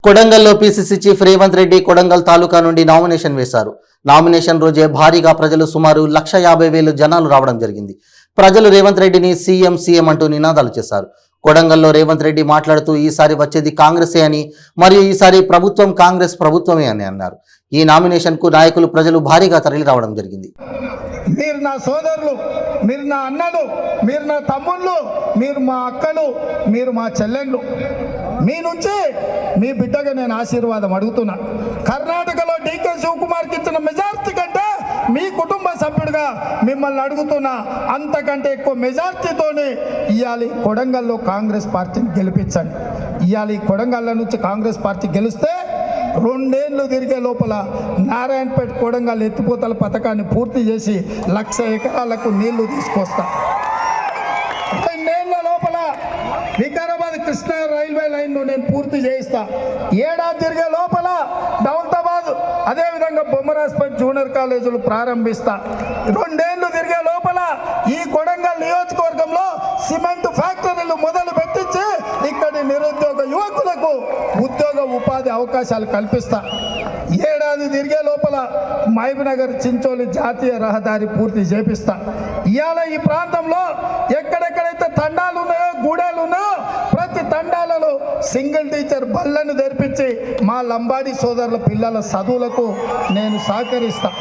కొడంగల్లో PCC chief Revanth Reddy Kodangal తాలూకా నుండి nomination వేశారు. నామినేషన్ రోజే భారీగా ప్రజలు సుమారు 1,50,000 జనాలు రావడం జరిగింది. ప్రజలు రేవంత్ రెడ్డిని సీఎం అంటూ నినాదాలు చేశారు. కొడంగల్లో రేవంత్ రెడ్డి మాట్లాడుతూ ఈసారి వచ్చేది కాంగ్రెసే అని మరియు ఈసారి ప్రభుత్వం కాంగ్రెస్ ప్రభుత్వమే అని అన్నారు. ఈ నామినేషన్ కు నాయకులు ప్రజలు భారీగా తరలి రావడం జరిగింది. మీరు నా సోదరులు, మీరు నా అన్నలు, మీరు నా తమ్ముళ్ళు, మీరు మా అక్కలు, మీరు మా చెల్లెళ్ళు. మీ నుంచి మీ బిడ్డగా నేను ఆశీర్వాదం అడుగుతున్నా. కర్ణాటకలో డీకే శివకుమార్కి ఇచ్చిన మెజార్టీ కంటే మీ కుటుంబ సభ్యుడిగా మిమ్మల్ని అడుగుతున్నా, అంతకంటే ఎక్కువ మెజార్టీతోనే ఇవాళ కొడంగల్లో కాంగ్రెస్ పార్టీని గెలిపించండి. ఇవాళ కొడంగల్ నుంచి కాంగ్రెస్ పార్టీ గెలిస్తే 2 ఏళ్ళు తిరిగే లోపల నారాయణపేట కొడంగల్ ఎత్తిపోతల పథకాన్ని పూర్తి చేసి 1,00,000 ఎకరాలకు నీళ్లు తీసుకొస్తా. 2 ఏళ్ల లోపల వికారాబాద్ కృష్ణా రైల్వే లైన్ను నేను పూర్తి చేయిస్తా. 1 ఏడాది తిరిగే లోపల దౌలతాబాద్ అదేవిధంగా బొమ్మరాజ్పేట జూనియర్ కాలేజీలు ప్రారంభిస్తా. 2 ఏళ్ళు తిరిగే లోపల ఈ కొడంగల్ నియోజకవర్గంలో సిమెంట్ ఫ్యాక్టరీలు మొదలు పెట్టించి ఇక్కడి నిరుద్యోగ యువకులకు ఉద్యోగ ఉపాధి అవకాశాలు కల్పిస్తా. 1 ఏడాది తిరిగే లోపల మహబూబ్నగర్ చించోలి జాతీయ రహదారి పూర్తి చేపిస్తా. ఇవాళ ఈ ప్రాంతంలో ఎక్కడెక్కడైతే తండాలు ఉన్నాయో, గూడాలు ఉన్నాయో, ప్రతి తండాలలో సింగిల్ టీచర్ బళ్ళను తెరిపించి మా లంబాడి సోదరుల పిల్లల చదువులకు నేను సహకరిస్తా.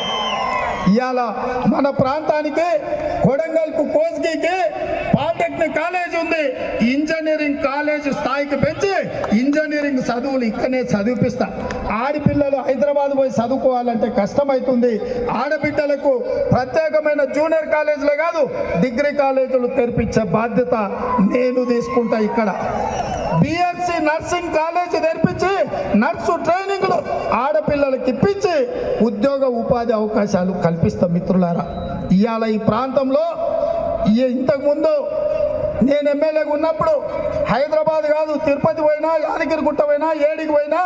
ఇవాళ మన ప్రాంతానికి కొడంగల్కు కోస్గికి పాలిటెక్నిక్ కాలేజ్ ఉంది. ఇంజనీరింగ్ కాలేజ్ స్థాయికి పెంచి ఇంజనీరింగ్ చదువులు ఇక్కడనే చదివిపిస్తా. ఆడపిల్లలు హైదరాబాద్ పోయి చదువుకోవాలంటే కష్టమవుతుంది. ఆడబిడ్డలకు ప్రత్యేకమైన జూనియర్ కాలేజీలే కాదు, డిగ్రీ కాలేజీలు తెరిపించే బాధ్యత నేను తీసుకుంటా. ఇక్కడ బిఎస్సి నర్సింగ్ కాలేజ్ తెరిపించి నర్సు ట్రైనింగ్లు ఆడపిల్లలకి ఇప్పించి ఉద్యోగ ఉపాధి అవకాశాలు కల్పిస్తాం. మిత్రులారా, ఇవాళ ఈ ప్రాంతంలో ఇంతకుముందు నేను ఎమ్మెల్యేగా ఉన్నప్పుడు హైదరాబాద్ కాదు, తిరుపతి పోయినా, యాదగిరిగుట్ట పోయినా, ఏడికి పోయినా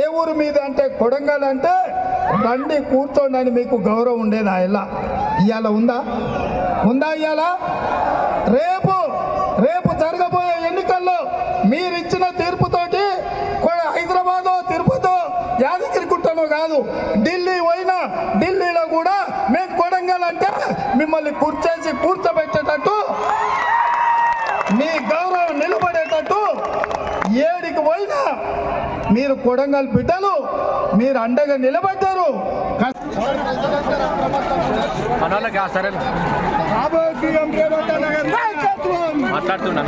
ఏ ఊరు మీద అంటే కొడంగల్ అంటే రండి కూర్చోండి అని మీకు గౌరవం ఉండేది. ఇవాళ ఉందా? ఇవాళ రేపు జరగబోయే ఎన్నికల్లో మీరు ఇచ్చిన తీర్పుతోటి హైదరాబాదో, తిరుపతో, యాదగిరిగుట్టనో కాదు, ఢిల్లీ పోయినా ఢిల్లీలో కూడా మేము కొడంగల్ అంటే మిమ్మల్ని కూర్చోబెట్టేటట్టు, మీ గౌరవం నిలబడేటట్టు ఏడికి పోయినా మీరు కొడంగల్ బిడ్డలు, మీరు అండగా నిలబడ్డారు. మాట్లాడుతున్నా